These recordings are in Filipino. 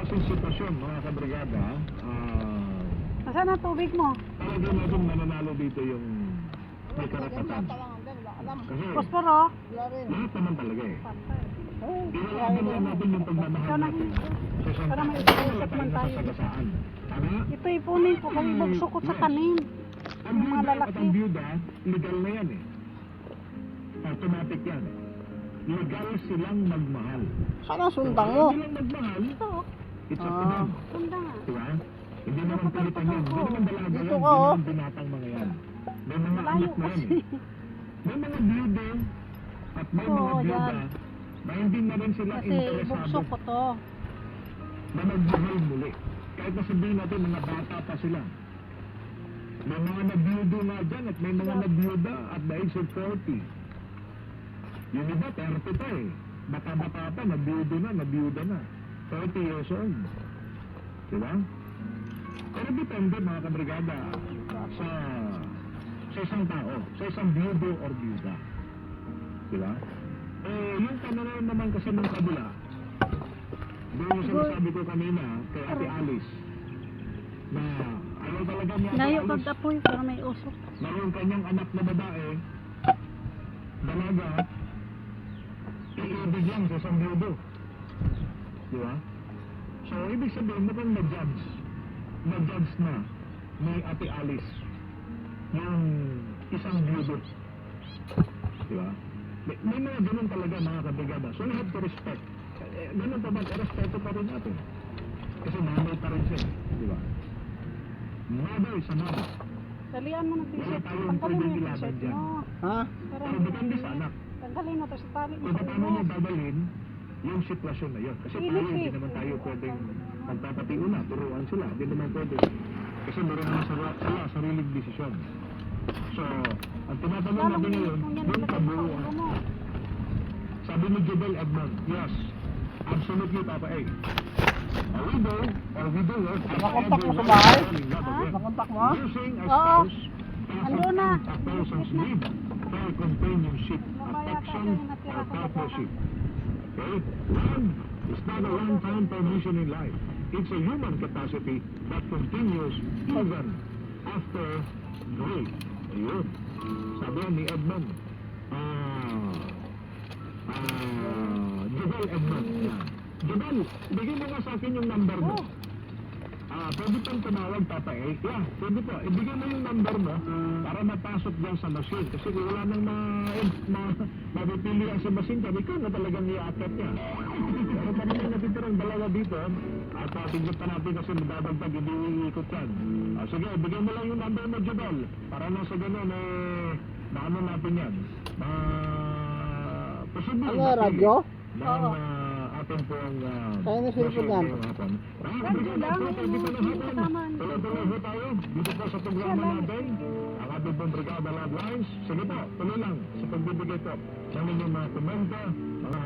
klaseng sitwasyon, mga kabrigada, Nasaan ang tubig mo? talaga natin mananalo dito yung may karapatan. Kasi Posporo? lahat naman talaga eh. Pantay. Ilalaban lang natin yung pagmamahal natin sa isang Para may tao na usap man tayong tayo. nasasagasaan. Tama? Ito ipunin ko kasi magsukot sa kanin. Ang Yung mga byuda at lalaki. ang byuda, legal na yan eh. Automatic yan. Legal silang magmahal. Sana sundang mo. Kung hindi lang magmahal, Ito, it's up to them. sunda nga. Diba? Hindi naman pilitan yan. Hindi naman dalaga yan. Dito Hindi ka, oh. naman binatang mga yan. May mga Malayo anak na yan kasi. eh. May mga byuda at may mga Oo, byuda yan. na hindi na rin sila Kasi interesado buksok ko to. na magmahal muli. Kahit na sabihin natin mga bata pa sila. May mga nabiyudo nga dyan at may mga nabiyuda at the age of 40. Yung iba, 30 pa eh. Bata-bata pa, nabiyuda na. 30 years old. Diba? Pero depende mga kabrigada sa isang tao, sa isang biyudo or biyuda. Diba? Eh, yung pananaw naman kasi ng kabila, doon yung sinasabi ko kanina kay Ate Alice, na ayaw talaga niya Ate Layo Alice, pagdapoy para may usok. na yung kanyang anak na babae, dalaga, iibig lang sa isang biyudo. Diba? So, ibig sabihin, mukhang na-judge na ni Ate Alice yung isang biyudo. Diba? May mga ganun talaga mga kabrigada. So, you have to respect. Ganun pa ba? Respeto pa rin natin. Kasi nanay pa rin siya. Diba? Mother is a mother. Dalian mo ng Wala t-shirt. tayong Tanggalin mo pwedeng yung ilaban t-shirt dyan. mo. Ha? Para Pero depende sa anak. Tanggalin mo to sa tali mo Kung sa paano niya ulo. dadalhin yung sitwasyon na yun. Kasi tayo, hindi naman tayo pwedeng magpapatiuna, turuan sila. Hindi naman pwede. Kasi meron naman sila sariling desisyon. So, ang tinatanong Lalo natin ngayon, kung yan yung nilagay sa tabu, ulo mo. sabi ni Jubel Edmond, yes, absolutely Papa A. A widow or widower has Nakontak mo sa every bahay? right to fall in love again. Nakontak mo? Using a Oo. spouse Andun na. a person's need for companionship, affection, or partnership. Okay? Love is not a one-time permission in life. It's a human capacity that continues even after grave. Ayun. Sabi ni Edmond. Jubel Edmond. Yan. Jubel, bigyan mo nga sa akin yung number mo. Pwede pang tumawag, Papa A. Yeah, pwede po. Ibigay mo yung number mo para mapasok dyan sa machine. Kasi kung wala nang mapipilihan sa machine, sabi ko na talagang i-accept niya. Pero pa rin yung natitirang dalawa dito, at tignan pa natin kasi madadagdag, hindi iikot yan. Sige, ibigay mo lang yung number mo, Jubel. Para na sa ganun, naano natin yan. Posible Ano, radyo? Oo. Atin pong Kaya na cellphone yan. Radyo lang, yung kasama. Tuloy-tuloy po tayo dito po sa programa natin, ang ating pong Brigada Love Lines. Sige po, tuloy lang sa pagbibigay po ng inyong mga komento, mga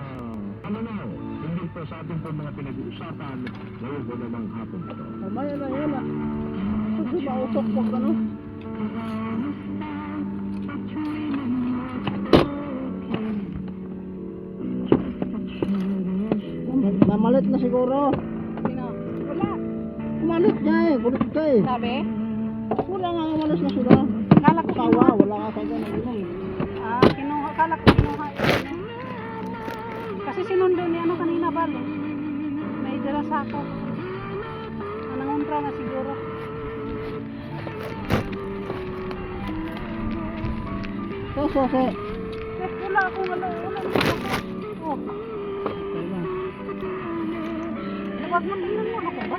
pananaw, hindi po sa ating pong mga pinag-uusapan ngayon po namang hapon ito. Mamaya na yun ah. Kasi mausok po ano. Namalit na siguro. Sino? Wala. Kumalit niya eh. Kulit ka eh. Sabi? Wala nga umalis na sila. Kala ko Tawa, kinuha. wala nga sa ganun inom. Kinuha. Kala ko kinuha. Kasi sinundo ni ano kanina ba? May dala sa ako. Nanguntra na siguro. So. Wala akong wala. Oh. Huwag mo tingnan mo ako ba?